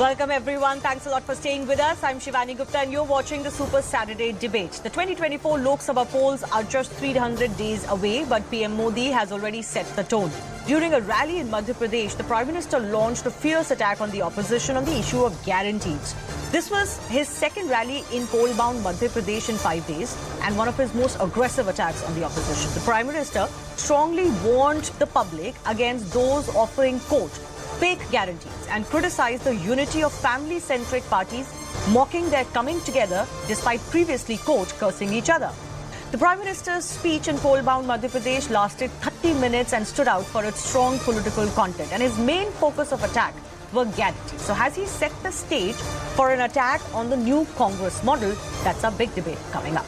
Welcome everyone. Thanks a lot for staying with us. I'm Shivani Gupta and you're watching the Super Saturday Debate. The 2024 Lok Sabha polls are just 300 days away, but PM Modi has already set the tone. During a rally in Madhya Pradesh, the Prime Minister launched a fierce attack on the opposition on the issue of guarantees. This was his second rally in poll-bound Madhya Pradesh in 5 days and one of his most aggressive attacks on the opposition. The Prime Minister strongly warned the public against those offering, quote, fake guarantees and criticized the unity of family-centric parties, mocking their coming together despite previously, quote, cursing each other. The Prime Minister's speech in poll-bound Madhya Pradesh lasted 30 minutes and stood out for its strong political content. And his main focus of attack were guarantees. So has he set the stage for an attack on the new Congress model? That's a big debate coming up.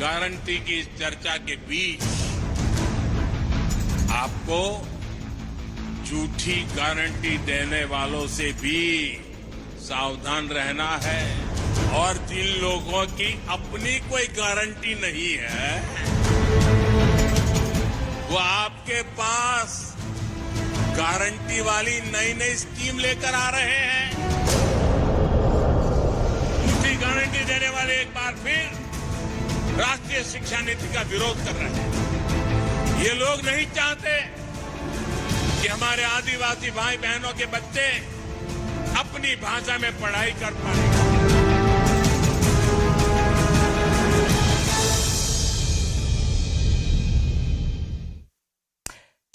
Guarantee की इस चर्चा के बीच आपको झूठी guarantee देने वालों से भी सावधान रहना है और जिन लोगों की अपनी कोई गारंटी नहीं है वो आपके पास गारंटी वाली नई नई स्कीम लेकर आ रहे हैं। झूठी गारंटी देने वाले एक बार फिर राष्ट्रीय शिक्षा नीति का विरोध कर रहे हैं। ये लोग नहीं चाहते कि हमारे आदिवासी भाई बहनों के बच्चे अपनी भाषा में पढ़ाई कर पाए।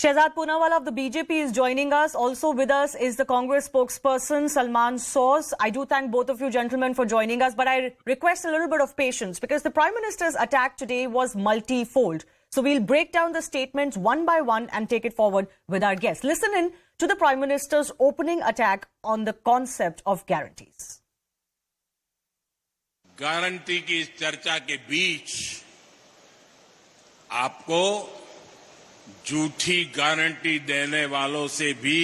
Shehzaad Poonawalla of the BJP is joining us. Also with us is the Congress spokesperson, SalmanSoz. I do thank both of you gentlemen for joining us, but I request a little bit of patience because the Prime Minister's attack today was multi-fold. So we'll break down the statements one by one and take it forward with our guests. Listen in to the Prime Minister's opening attack on the concept of guarantees. Guarantee की इस चर्चा के बीच आपको झूठी guarantee देने वालों से भी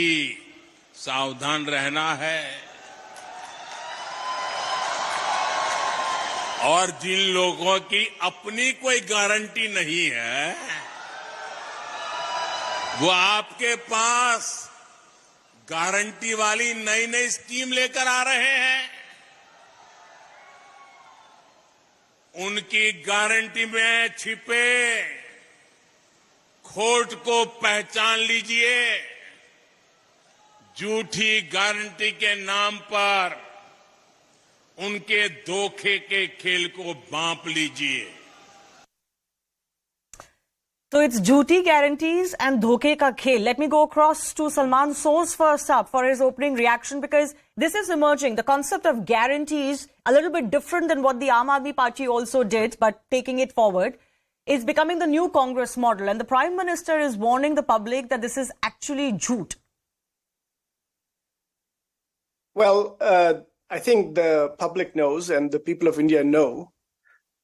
सावधान रहना है और जिन लोगों की अपनी कोई गारंटी नहीं है वो आपके पास गारंटी वाली नई नई स्कीम लेकर आ रहे हैं। उनकी गारंटी में छिपे खोट को पहचान लीजिए। झूठी गारंटी के नाम पर उनके धोखे के खेल को भांप लीजिए। So it's jhoti guarantees and dhoke ka khel. Let me go across to SalmanSoz first up for his opening reaction because this is emerging. The concept of guarantees, a little bit different than what the Aam Aadmi Party also did, but taking it forward, is becoming the new Congress model. And the Prime Minister is warning the public that this is actually jhoot. Well, I think the public knows and the people of India know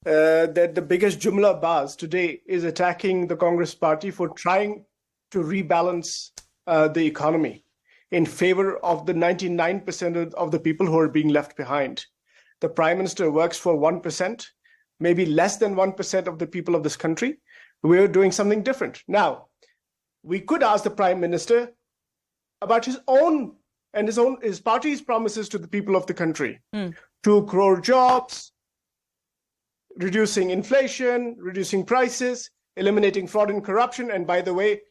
that the biggest Jumlebaaz today is attacking the Congress party for trying to rebalance the economy in favor of the 99% of the people who are being left behind. The Prime Minister works for 1%, maybe less than 1% of the people of this country. We're doing something different. Now, we could ask the Prime Minister about his own and his party's promises to the people of the country. 2 crore jobs, reducing inflation, reducing prices, eliminating fraud and corruption. And by the way,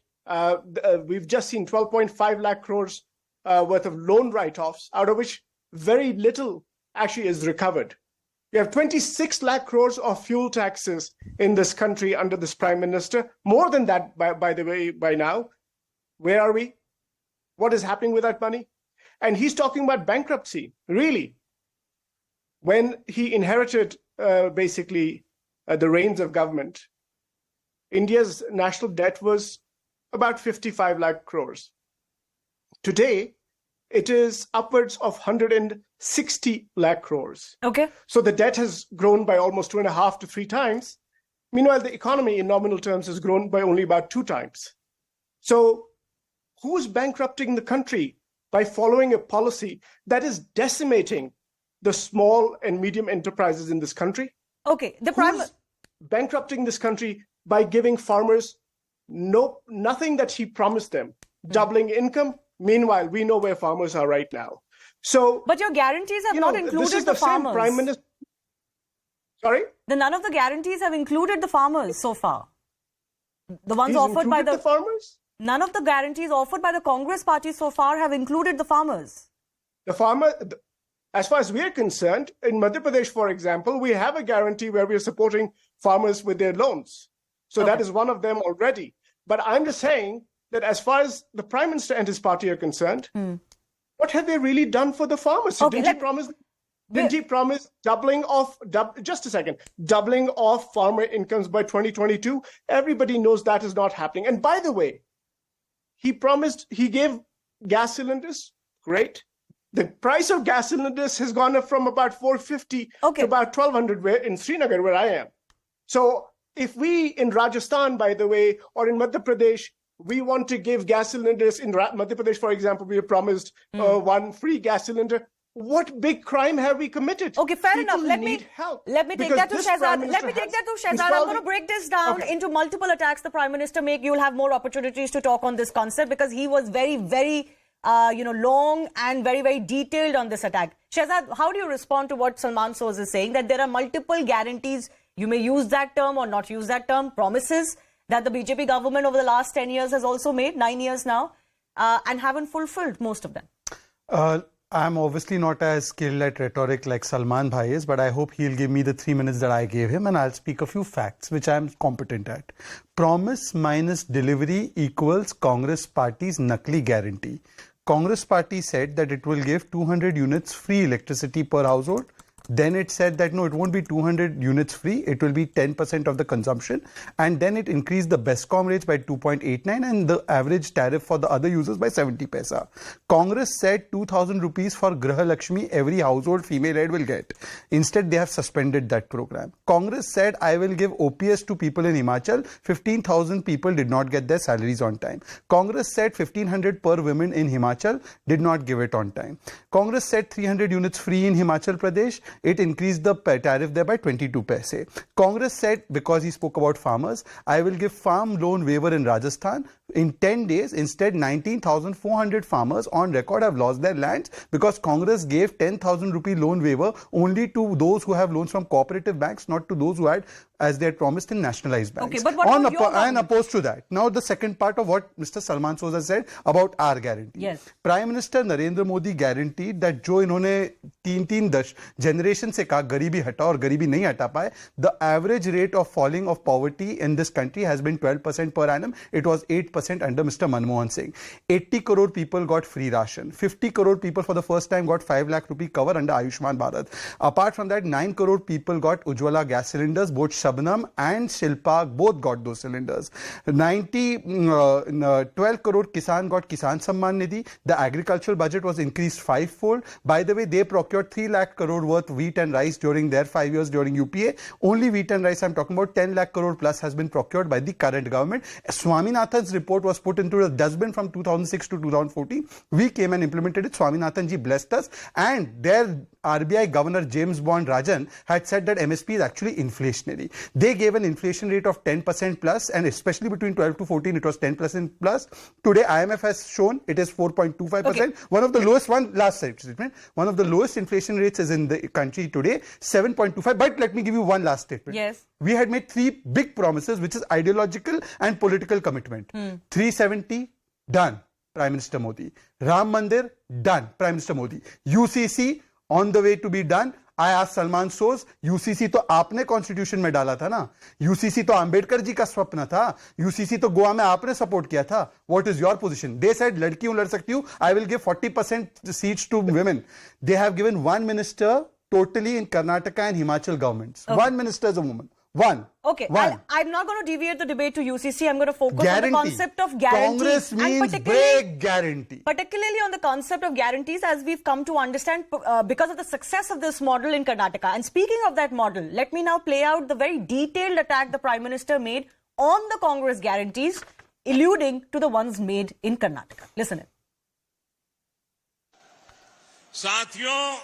we've just seen 12.5 lakh crores worth of loan write-offs, out of which very little actually is recovered. We have 26 lakh crores of fuel taxes in this country under this Prime Minister. More than that, by the way, by now. Where are we? What is happening with that money? And he's talking about bankruptcy, really. When he inherited basically the reins of government, India's national debt was about 55 lakh crores. Today, it is upwards of 160 lakh crores. Okay. So the debt has grown by almost 2.5 to 3 times. Meanwhile, the economy in nominal terms has grown by only about 2 times. So who's bankrupting the country by following a policy that is decimating the small and medium enterprises in this country? Okay, Who's bankrupting this country by giving farmers nothing that he promised them, doubling income? Meanwhile, we know where farmers are right now. So, but your guarantees have not included this is the same farmers. Prime Minister. Sorry? None of the guarantees have included the farmers so far. The ones He's offered by the farmers? None of the guarantees offered by the Congress party so far have included the farmers. The farmer, as far as we are concerned, in Madhya Pradesh, for example, we have a guarantee where we are supporting farmers with their loans. So that is one of them already. But I'm just saying that as far as the Prime Minister and his party are concerned, what have they really done for the farmers? So didn't he promise doubling of farmer incomes by 2022? Everybody knows that is not happening. And by the way, he gave gas cylinders. Great. The price of gas cylinders has gone up from about 450 to about 1200 in Srinagar, where I am. So if we in Rajasthan, by the way, or in Madhya Pradesh, we want to give gas cylinders in Madhya Pradesh, for example, we have promised one free gas cylinder. What big crime have we committed? Okay, fair People enough. Let me take that to Shehzaad. I'm going to break this down into multiple attacks the Prime Minister make. You'll have more opportunities to talk on this concept because he was very, very long and very, very detailed on this attack. Shehzaad, how do you respond to what SalmanSoz is saying, that there are multiple guarantees, you may use that term or not use that term, promises that the BJP government over the last 10 years has also made, 9 years now, and haven't fulfilled most of them? I'm obviously not as skilled at rhetoric like Salman Bhai is, but I hope he'll give me the 3 minutes that I gave him and I'll speak a few facts which I'm competent at. Promise minus delivery equals Congress Party's Nakli guarantee. Congress Party said that it will give 200 units free electricity per household. Then it said that no, it won't be 200 units free, it will be 10% of the consumption. And then it increased the BESCOM rates by 2.89 and the average tariff for the other users by 70 paisa. Congress said 2,000 rupees for Graha Lakshmi every household female head will get. Instead, they have suspended that program. Congress said, I will give OPS to people in Himachal. 15,000 people did not get their salaries on time. Congress said 1,500 per women in Himachal, did not give it on time. Congress said 300 units free in Himachal Pradesh. It increased the tariff there by 22 paise. Congress said, because he spoke about farmers, I will give farm loan waiver in Rajasthan. In 10 days, instead 19,400 farmers on record have lost their lands because Congress gave 10,000 rupee loan waiver only to those who have loans from cooperative banks, not to those who had, as they had promised, in nationalized banks. Okay, but what about your and opposed to that. Now the second part of what Mr. SalmanSoz has said about our guarantee. Yes. Prime Minister Narendra Modi guaranteed that जो इन्होंने 3 generation से कहा गरीबी हटा और गरीबी नहीं हटा पाए, the average rate of falling of poverty in this country has been 12% per annum. It was 8% under Mr. Manmohan Singh. 80 crore people got free ration. 50 crore people for the first time got 5 lakh rupee cover under Ayushman Bharat. Apart from that, 9 crore people got Ujjwala gas cylinders. Both Shabnam and Shilpa both got those cylinders. 12 crore Kisan got Kisan Samman Nidhi. The agricultural budget was increased 5-fold. By the way, they procured 3 lakh crore worth wheat and rice during their 5 years during UPA. Only wheat and rice I'm talking about, 10 lakh crore plus has been procured by the current government. Swaminathan's report was put into a dustbin from 2006 to 2014. We came and implemented it. Swaminathan ji blessed us, and their RBI Governor James Bond Rajan had said that MSP is actually inflationary. They gave an inflation rate of 10% plus, and especially between 12 to 14 it was 10% plus. Today IMF has shown it is 4.25%. Okay. One of the lowest, one of the lowest inflation rates is in the country today, 7.25. But let me give you one last statement. Yes. We had made 3 big promises, which is ideological and political commitment. 370, done, Prime Minister Modi. Ram Mandir, done, Prime Minister Modi. UCC, on the way to be done. I asked SalmanSoz, UCC तो आपने constitution में डाला था ना, UCC तो अंबेडकर जी का स्वप्न था, UCC तो गोवा में आपने सपोर्ट किया था. What is your position? They said लड़की हूं लड़ सकती हूं, I will give 40% seats to women. They have given 1 minister totally in Karnataka and Himachal governments. Okay. 1 minister is a woman. 1. Okay, One. I'm not going to deviate the debate to UCC. I'm going to focus Guarantee. on the concept of guarantees. Congress means break guarantee. Particularly on the concept of guarantees, as we've come to understand because of the success of this model in Karnataka. And speaking of that model, let me now play out the very detailed attack the Prime Minister made on the Congress guarantees, alluding to the ones made in Karnataka. Listen in. साथियों,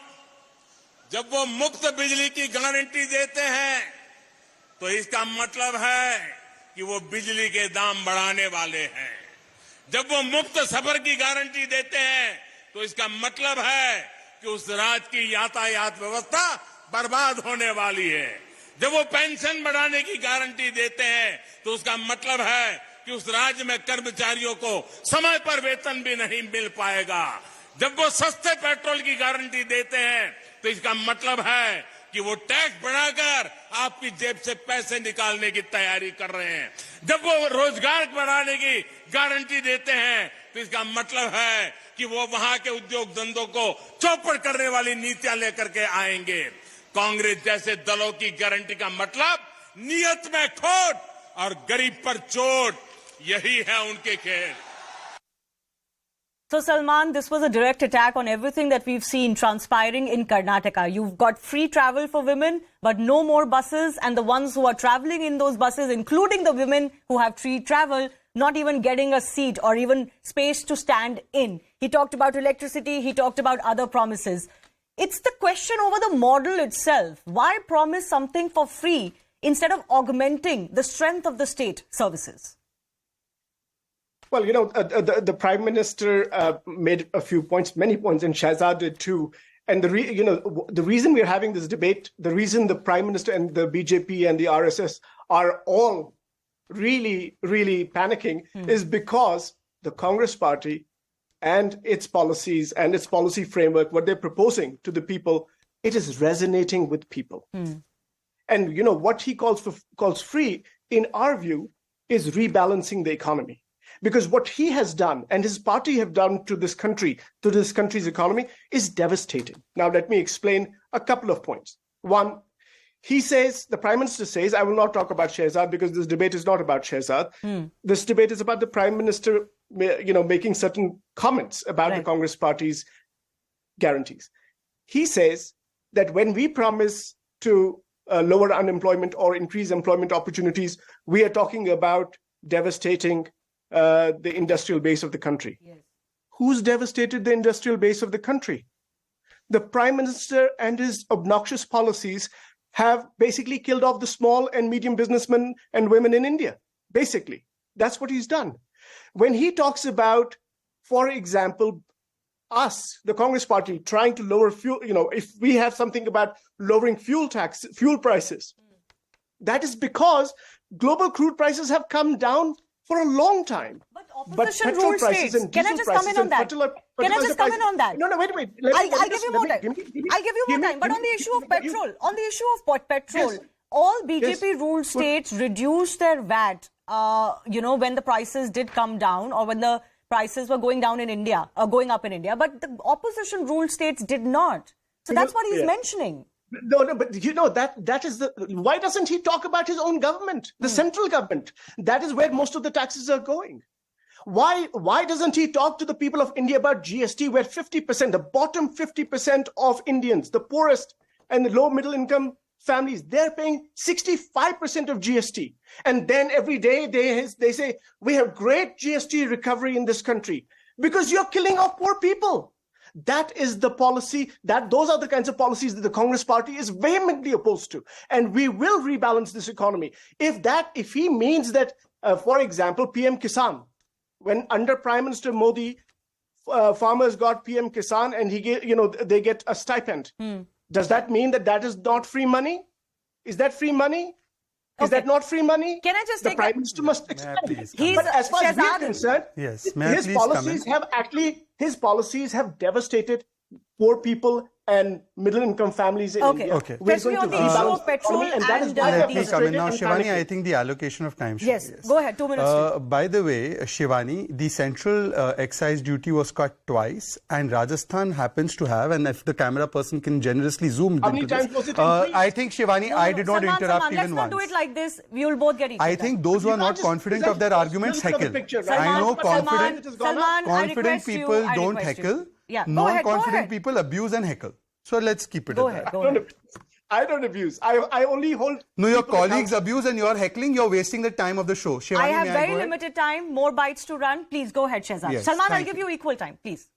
जब वो मुफ्त बिजली की guarantee देते हैं तो इसका मतलब है कि वो बिजली के दाम बढ़ाने वाले हैं। जब वो मुफ्त सफर की गारंटी देते हैं तो इसका मतलब है कि उस राज्य की यातायात व्यवस्था बर्बाद होने वाली है। जब वो पेंशन बढ़ाने की गारंटी देते हैं तो उसका मतलब है कि उस राज्य में कर्मचारियों को समय पर वेतन भी नहीं मिल पाएगा। जब वो सस्ते पेट्रोल की गारंटी देते हैं तो इसका मतलब है कि वो टैक्स बढ़ाकर आपकी जेब से पैसे निकालने की तैयारी कर रहे हैं। जब वो रोजगार बढ़ाने की गारंटी देते हैं तो इसका मतलब है कि वो वहां के उद्योग धंधों को चौपट करने वाली नीतियां लेकर के आएंगे। कांग्रेस जैसे दलों की गारंटी का मतलब नियत में खोट और गरीब पर चोट, यही है उनके खेल। So, Salman, this was a direct attack on everything that we've seen transpiring in Karnataka. You've got free travel for women, but no more buses. And the ones who are traveling in those buses, including the women who have free travel, not even getting a seat or even space to stand in. He talked about electricity. He talked about other promises. It's the question over the model itself. Why promise something for free instead of augmenting the strength of the state services? Well, the Prime Minister made a few points, many points, and Shehzaad did too. And the reason we're having this debate, the reason the Prime Minister and the BJP and the RSS are all really, really panicking is because the Congress Party and its policies and its policy framework, what they're proposing to the people, it is resonating with people. And what he calls free, in our view, is rebalancing the economy. Because what he has done and his party have done to this country, to this country's economy, is devastating. Now, let me explain a couple of points. One, he says, the Prime Minister says, I will not talk about Shehzaad because this debate is not about Shehzaad. This debate is about the Prime Minister, making certain comments about the Congress Party's guarantees. He says that when we promise to lower unemployment or increase employment opportunities, we are talking about devastating the industrial base of the country. Yes. Who's devastated the industrial base of the country? The Prime Minister and his obnoxious policies have basically killed off the small and medium businessmen and women in India. Basically, that's what he's done. When he talks about, for example, us, the Congress Party, trying to lower fuel, if we have something about lowering fuel prices, that is because global crude prices have come down for a long time. But opposition rule states. Can I just come in on that? Can I just come in on that? No, wait. I'll give you more time. I'll give you more time. But on the issue of petrol, Yes. all BJP ruled states reduced their VAT, when the prices did come down or when the prices were going down in India, going up in India. But the opposition ruled states did not. So that's what he's mentioning. No, but that is why doesn't he talk about his own government, the central government? That is where most of the taxes are going. Why doesn't he talk to the people of India about GST, where 50%, the bottom 50% of Indians, the poorest and the low middle income families, they're paying 65% of GST. And then every day they say, we have great GST recovery in this country because you're killing off poor people. That is the policy, those are the kinds of policies that the Congress Party is vehemently opposed to. And we will rebalance this economy. If he means that, for example, PM Kisan, when under Prime Minister Modi, farmers got PM Kisan and they get a stipend. Does that mean that is not free money? Is that free money? Is that not free money? Can I just the Prime Minister must explain. But as far as we're concerned, his policies have devastated poor people and middle-income families in India. Okay. Especially on the issue of petrol and Let me come in now, Shivani. I think the allocation of time. Yes, go ahead. 2 minutes. By the way, Shivani, the central excise duty was cut twice, and Rajasthan happens to have, and if the camera person can generously zoom How many times was it increased? I think, Shivani, I did not interrupt even let's not once. do it like this. We will both get equal I time. think those who are not confident of their arguments heckle. I know confident people don't heckle. Non-confident people abuse and heckle. So let's keep it at that. Go ahead. I don't abuse. I only hold. No, your colleagues abuse and you're heckling. You're wasting the time of the show. Shivani, I have very limited time. More bites to run. Please go ahead, Shehzaad. Yes, Salman, I'll give you equal time, please.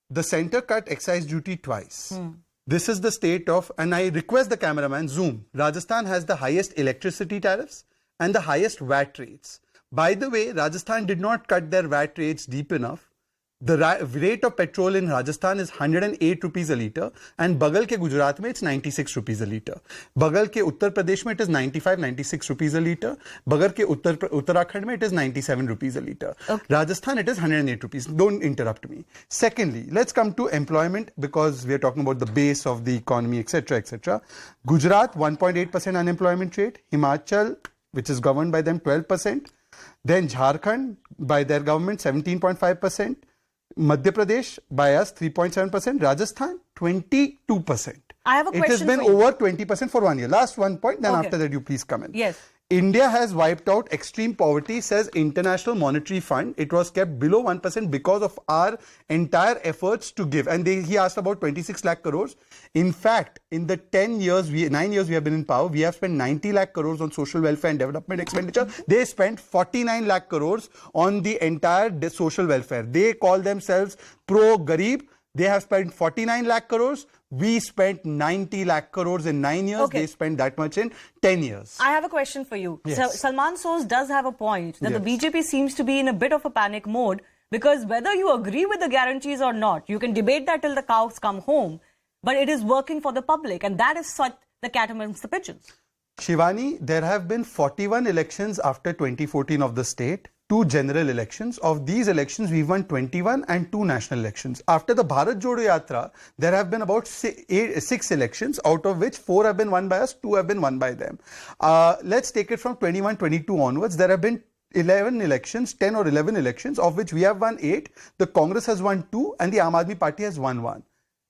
The centre cut excise duty twice. This is the state of, and I request the cameraman, zoom. Rajasthan has the highest electricity tariffs and the highest VAT rates. By the way, Rajasthan did not cut their VAT rates deep enough. The rate of petrol in Rajasthan is 108 rupees a litre, and Bagal ke Gujarat mein it's 96 rupees a litre. Bagal ke Uttar Pradesh mein it is 95, 96 rupees a litre. Bagal ke Uttarakhand mein it is 97 rupees a litre. Okay. Rajasthan it is 108 rupees. Don't interrupt me. Secondly, let's come to employment, because we are talking about the base of the economy, etc., etc. Gujarat 1.8% unemployment rate. Himachal, which is governed by them, 12%. Then Jharkhand, by their government, 17.5%. Madhya Pradesh, by us, 3.7%. Rajasthan, 22%. I have a question. It has been over 20% for 1 year. Last 1 point, then after that you please come in. Yes. India has wiped out extreme poverty, says International Monetary Fund. It was kept below 1% because of our entire efforts to give. And he asked about 26 lakh crores. In fact, in the 9 years we have been in power, we have spent 90 lakh crores on social welfare and development expenditure. They spent 49 lakh crores on the entire social welfare. They call themselves pro-Garib. They have spent 49 lakh crores. We spent 90 lakh crores in 9 years. Okay. They spent that much in 10 years. I have a question for you. Yes. So, SalmanSoz does have a point that the BJP seems to be in a bit of a panic mode, because whether you agree with the guarantees or not, you can debate that till the cows come home, but it is working for the public, and that is what the cat amongst the pigeons. Shivani, there have been 41 elections after 2014 of the state. 2 general elections. Of these elections, we won 21 and 2 national elections. After the Bharat Jodo Yatra, there have been about 6 elections, out of which 4 have been won by us, 2 have been won by them. Let's take it from 21-22 onwards. There have been 11 elections, 10 or 11 elections, of which we have won 8, the Congress has won 2, and the Aam Aadmi Party has won 1.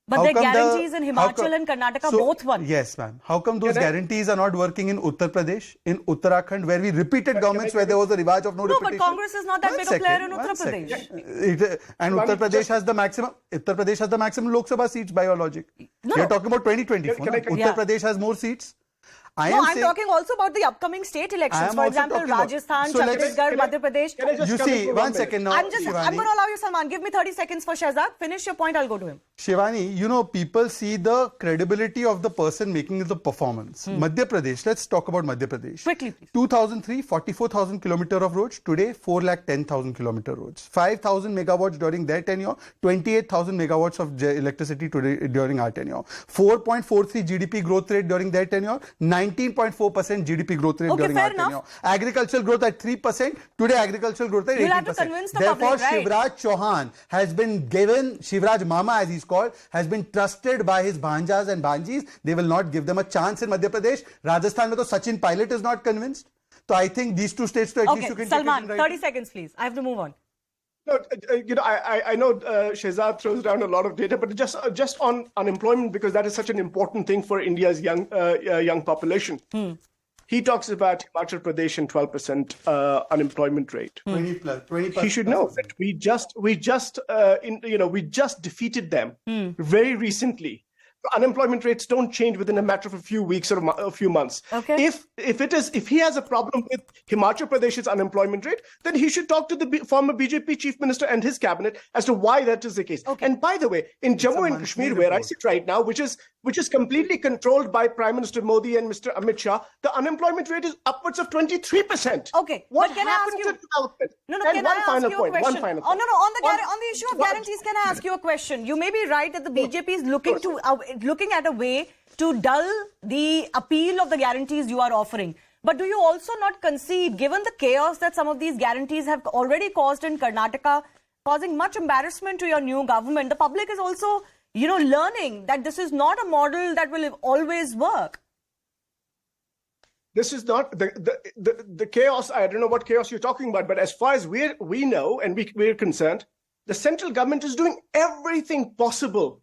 But their guarantees in Himachal and Karnataka both won. Yes, ma'am. How come those guarantees are not working in Uttar Pradesh, in Uttarakhand, where we repeated governments where there was a rewaj of no repetition? No, but Congress is not that big a player in Uttar Pradesh. And Uttar Pradesh has the maximum. Uttar Pradesh has the maximum Lok Sabha seats by your logic. We are talking about 2024. Uttar Pradesh has more seats. I'm talking also about the upcoming state elections. For example, Rajasthan, Chhattisgarh, Madhya Pradesh. You see, 1 second now. I'm going to allow you, Salman. Give me 30 seconds for Shehzaad. Finish your point, I'll go to him. Shivani, you know, people see the credibility of the person making the performance. Madhya Pradesh, let's talk about Madhya Pradesh. Quickly, please. 2003, 44,000 kilometer of roads. Today, 410,000 kilometer roads. 5,000 megawatts during their tenure. 28,000 megawatts of electricity today during our tenure. 4.43 GDP growth rate during their tenure. 19.4% GDP growth rate during our tenure. Agricultural growth at 3%. Today, agricultural growth at 18%. You'll have to convince the Therefore, public, right? Shivraj Chauhan has been given, Shivraj Mama as he's called, has been trusted by his Bhanjas and Bhanjis. They will not give them a chance in Madhya Pradesh. Rajasthan, mein to Sachin Pilot is not convinced. So I think these 2 states, at least you can Salman, take it in 30 seconds, please. I have to move on. No, I know Shehzaad throws down a lot of data, but just on unemployment, because that is such an important thing for India's young population. He talks about Himachal Pradesh and 12% unemployment rate. 20%. He should know that we just defeated them very recently. Unemployment rates don't change within a matter of a few weeks or a few months. Okay. If he has a problem with Himachal Pradesh's unemployment rate, then he should talk to the former BJP chief minister and his cabinet as to why that is the case. Okay. And by the way, in Jammu and Kashmir, where I sit right now, which is completely controlled by Prime Minister Modi and Mr. Amit Shah, the unemployment rate is upwards of 23%. Okay. What happened to development? No, and can one I final ask you point. a question? One final point. On the issue of One- guarantees, can I ask you a question? You may be right that the BJP is looking at a way to dull the appeal of the guarantees you are offering. But do you also not concede, given the chaos that some of these guarantees have already caused in Karnataka, causing much embarrassment to your new government, the public is also, learning that this is not a model that will always work? This is not the chaos. I don't know what chaos you're talking about, but as far as we know and we're concerned, the central government is doing everything possible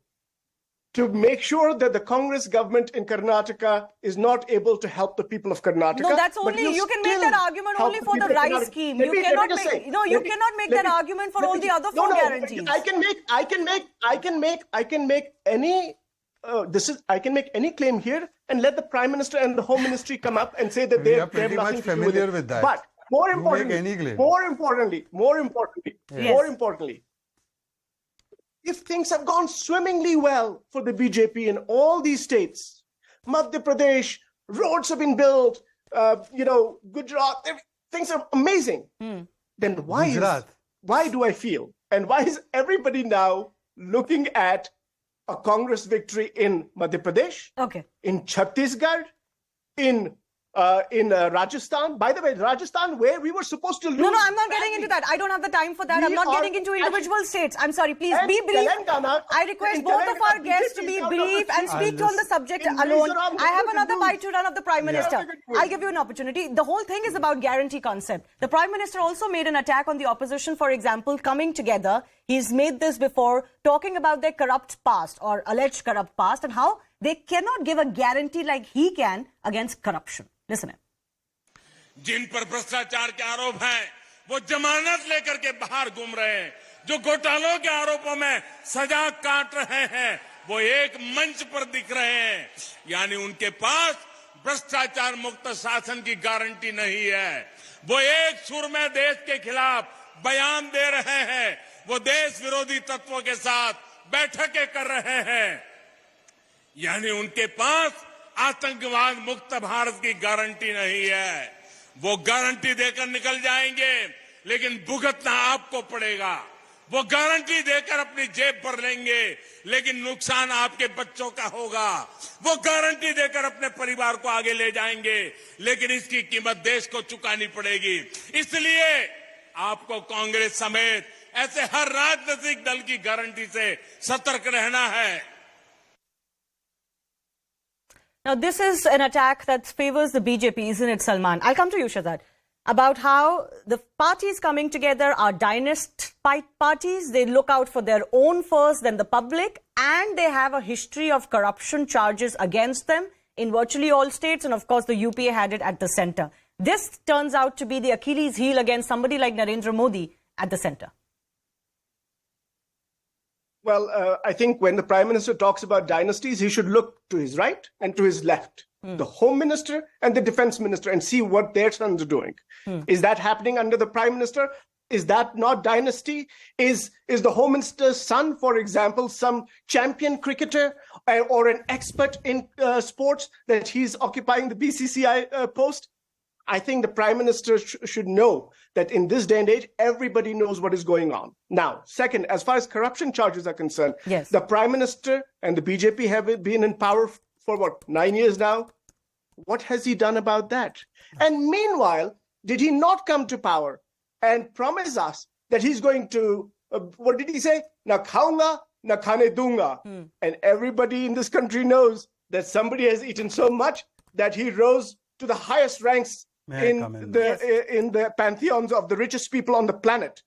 to make sure that the Congress government in Karnataka is not able to help the people of Karnataka. No, that's only, you can make that argument only for the rice scheme. You cannot make that argument for all the other four guarantees. I can make any claim here and let the Prime Minister and the Home Ministry come up and say that they have pretty nothing much to do familiar with it. with that. But more importantly, if things have gone swimmingly well for the BJP in all these states, Madhya Pradesh, roads have been built, Gujarat, things are amazing. Then why do I feel, and why is everybody now looking at a Congress victory in Madhya Pradesh, in Chhattisgarh, in Rajasthan? By the way, Rajasthan, where we were supposed to lose. No, I'm not getting into that. I don't have the time for that. I'm not getting into individual states. I'm sorry. Please be brief. I request both of our guests to be brief and speak on the subject alone. I have another bite to run of the Prime Minister. I'll give you an opportunity. The whole thing is about guarantee concept. The Prime Minister also made an attack on the opposition, for example, coming together. He's made this before, talking about their corrupt past or alleged corrupt past and how they cannot give a guarantee like he can against corruption. Listen in. जिन पर भ्रष्टाचार के आरोप हैं, वो जमानत लेकर के बाहर घूम रहे हैं। जो घोटालों के आरोपों में सजा काट रहे हैं, वो एक मंच पर दिख रहे हैं। यानी उनके पास भ्रष्टाचार मुक्त शासन की गारंटी नहीं है। वो एक सुर में देश के खिलाफ बयान दे रहे हैं। वो देश विरोधी तत्वों के साथ बैठकें कर रहे हैं। यानी उनके पास आतंकवाद मुक्त भारत की गारंटी नहीं है। वो गारंटी देकर निकल जाएंगे, लेकिन भुगतना आपको पड़ेगा। वो गारंटी देकर अपनी जेब भर लेंगे, लेकिन नुकसान आपके बच्चों का होगा। वो गारंटी देकर अपने परिवार को आगे ले जाएंगे, लेकिन इसकी कीमत देश को चुकानी पड़ेगी। इसलिए आपको कांग्रेस समेत ऐसे हर राजनीतिक दल की गारंटी से सतर्क रहना है। Now, this is an attack that favors the BJP, isn't it, Salman? I'll come to you, Shehzaad, about how the parties coming together are dynasty parties. They look out for their own first, then the public, and they have a history of corruption charges against them in virtually all states, and of course, the UPA had it at the center. This turns out to be the Achilles heel against somebody like Narendra Modi at the center. Well, I think when the Prime Minister talks about dynasties, he should look to his right and to his left, the Home Minister and the Defense Minister, and see what their sons are doing. Is that happening under the Prime Minister? Is that not dynasty? Is the Home Minister's son, for example, some champion cricketer or an expert in sports that he's occupying the BCCI post? I think the Prime Minister should know that in this day and age, everybody knows what is going on. Now, second, as far as corruption charges are concerned, the Prime Minister and the BJP have been in power for what, 9 years now? What has he done about that? And meanwhile, did he not come to power and promise us that he's going to, what did he say? Na khaunga, na khane dunga. And everybody in this country knows that somebody has eaten so much that he rose to the highest ranks in the pantheons of the richest people on the planet.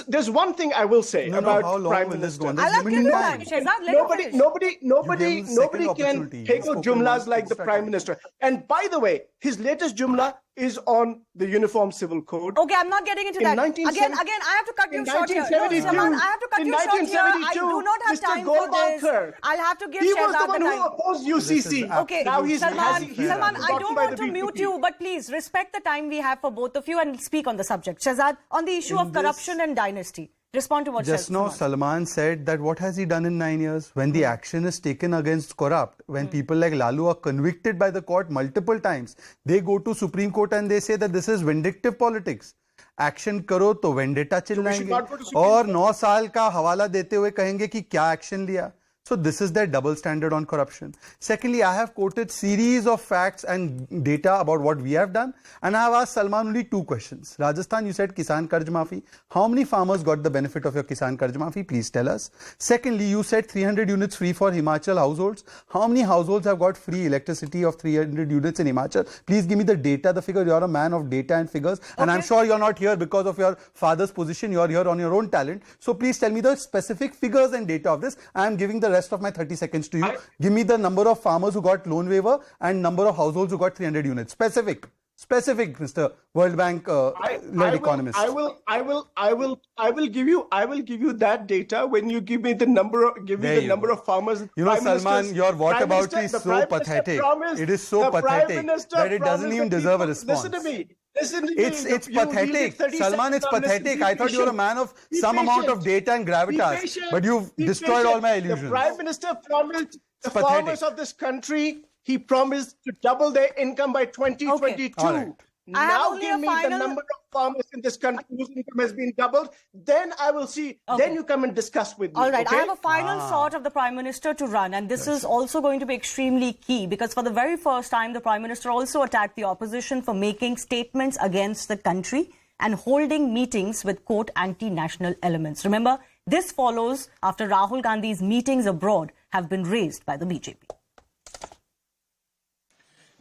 There's one thing I will say about Prime Minister. Nobody can take out jumlas like the Prime Minister. And by the way, his latest jumla is on the Uniform Civil Code. Okay, I'm not getting into that. Again, I have to cut you short here. No, Salman, I have to cut you short here. I do not have time for this. I'll have to give Shehzaad the time. He was the one who opposed UCC. Okay, now Salman, I don't want to mute you, but please respect the time we have for both of you and speak on the subject. Shehzaad, on the issue of corruption and dynasty. Respond to what just now Salman said that what has he done in 9 years? When the action is taken against corrupt, when people like Lalu are convicted by the court multiple times, they go to Supreme Court and they say that this is vindictive politics. Action करो तो vendetta चिल्लाएंगे और 9 साल का हवाला देते हुए कहेंगे कि क्या action लिया. So this is their double standard on corruption. Secondly, I have quoted series of facts and data about what we have done, and I have asked Salman only 2 questions. Rajasthan, you said Kisan Karz Maafi. How many farmers got the benefit of your Kisan Karz Maafi? Please tell us. Secondly, you said 300 units free for Himachal households. How many households have got free electricity of 300 units in Himachal? Please give me the data, the figure. You're a man of data and figures, and I'm sure you're not here because of your father's position. You're here on your own talent. So please tell me the specific figures and data of this. I am giving the rest of my 30 seconds to you. Give me the number of farmers who got loan waiver and number of households who got 300 units. Specific, Mr. World Bank led economist. I will give you that data when you give me the number of farmers. You know, Salman, your whataboutery is so pathetic. It is so pathetic that it doesn't even deserve a response. Listen to me. Listen to It's you pathetic. yielded 30 Salman, it's seconds on pathetic. listen. I Be thought you were a patient. man of Be some amount of patient. data and Be gravitas. patient. But you've Be destroyed patient. all my illusions. The Prime Minister promised the pathetic. farmers of this country, he promised to double their income by 2022. All right. I have Now only give a me the final- number of farmers in this country whose income has been doubled. Then I will see. Then you come and discuss with me. All right, okay? I have a final thought of the Prime Minister to run, and this is also going to be extremely key because for the very first time, the Prime Minister also attacked the opposition for making statements against the country and holding meetings with, quote, anti-national elements. Remember, this follows after Rahul Gandhi's meetings abroad have been raised by the BJP.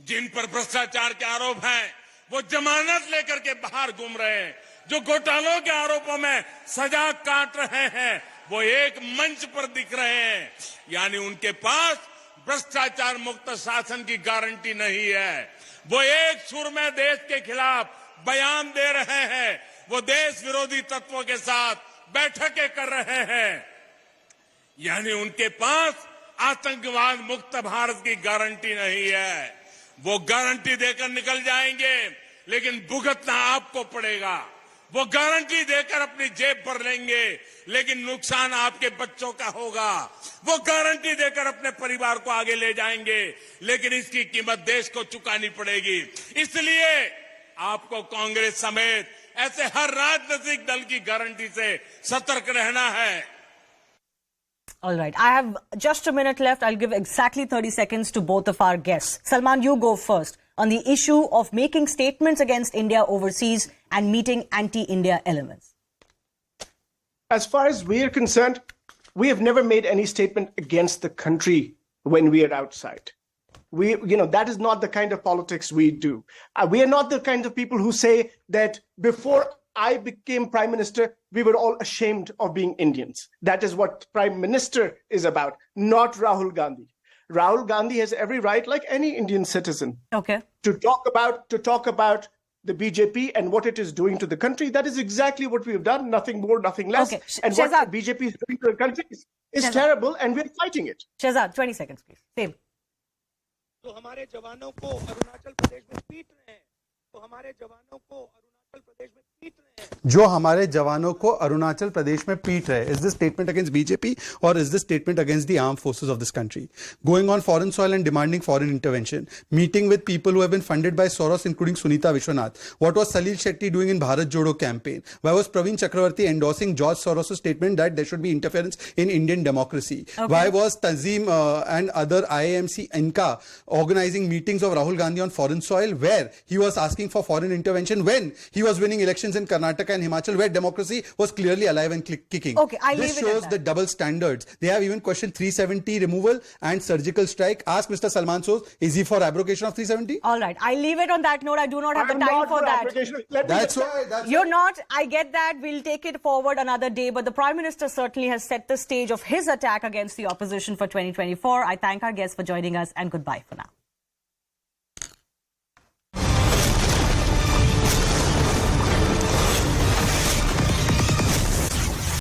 जिन पर भ्रष्टाचार के आरोप हैं, वो जमानत लेकर के बाहर घूम रहे हैं। जो घोटालों के आरोपों में सजा काट रहे हैं, वो एक मंच पर दिख रहे हैं। यानी उनके पास भ्रष्टाचार मुक्त शासन की गारंटी नहीं है। वो एक सुर में देश के खिलाफ बयान दे रहे हैं। वो देश विरोधी तत्वों के साथ बैठकें कर रहे हैं। यानी उनके पास आतंकवाद मुक्त भारत की गारंटी नहीं है। वो गारंटी देकर निकल जाएंगे, लेकिन भुगतना आपको पड़ेगा। वो गारंटी देकर अपनी जेब भर लेंगे, लेकिन नुकसान आपके बच्चों का होगा। वो गारंटी देकर अपने परिवार को आगे ले जाएंगे, लेकिन इसकी कीमत देश को चुकानी पड़ेगी। इसलिए आपको कांग्रेस समेत ऐसे हर राजनीतिक दल की गारंटी से सतर्क रहना है। All right, I have just a minute left. I'll give exactly 30 seconds to both of our guests. Salman, you go first on the issue of making statements against India overseas and meeting anti-India elements. As far as we are concerned, we have never made any statement against the country when we are outside. That is not the kind of politics we do. We are not the kind of people who say that before I became Prime Minister, we were all ashamed of being Indians. That is what Prime Minister is about, not Rahul Gandhi. Rahul Gandhi has every right, like any Indian citizen, to talk about the BJP and what it is doing to the country. That is exactly what we have done, nothing more, nothing less. And Shehzaad, what the BJP is doing to the country is terrible, and we're fighting it. Shehzaad, 20 seconds, please. Same. तो हमारे जवानों को अरुणाचल प्रदेश में पीट रहे हैं तो हमारे जवानों को अरुणाचल प्रदेश में पीट रहे हैं जो हमारे जवानों को अरुणाचल प्रदेश में पीट रहे. Is this statement against BJP or is this statement against the armed forces of this country? Going on foreign soil and demanding foreign intervention, meeting with people who have been funded by Soros, including Sunita Vishwanath. What was Salil Shetty doing in Bharat Jodo campaign? Why was Praveen Chakravarti endorsing George Soros' statement that there should be interference in Indian democracy? Why was Tanzim and other IAMC INCA organizing meetings of Rahul Gandhi on foreign soil where he was asking for foreign intervention when he was winning elections in Karnataka and Himachal where democracy was clearly alive and kicking? This shows the double standards. They have even questioned 370 removal and surgical strike. Ask Mr. SalmanSoz, is he for abrogation of 370? All right, I leave it on that note. I do not have the time for that. That's why. You're not. I get that. We'll take it forward another day. But the Prime Minister certainly has set the stage of his attack against the opposition for 2024. I thank our guests for joining us and goodbye for now.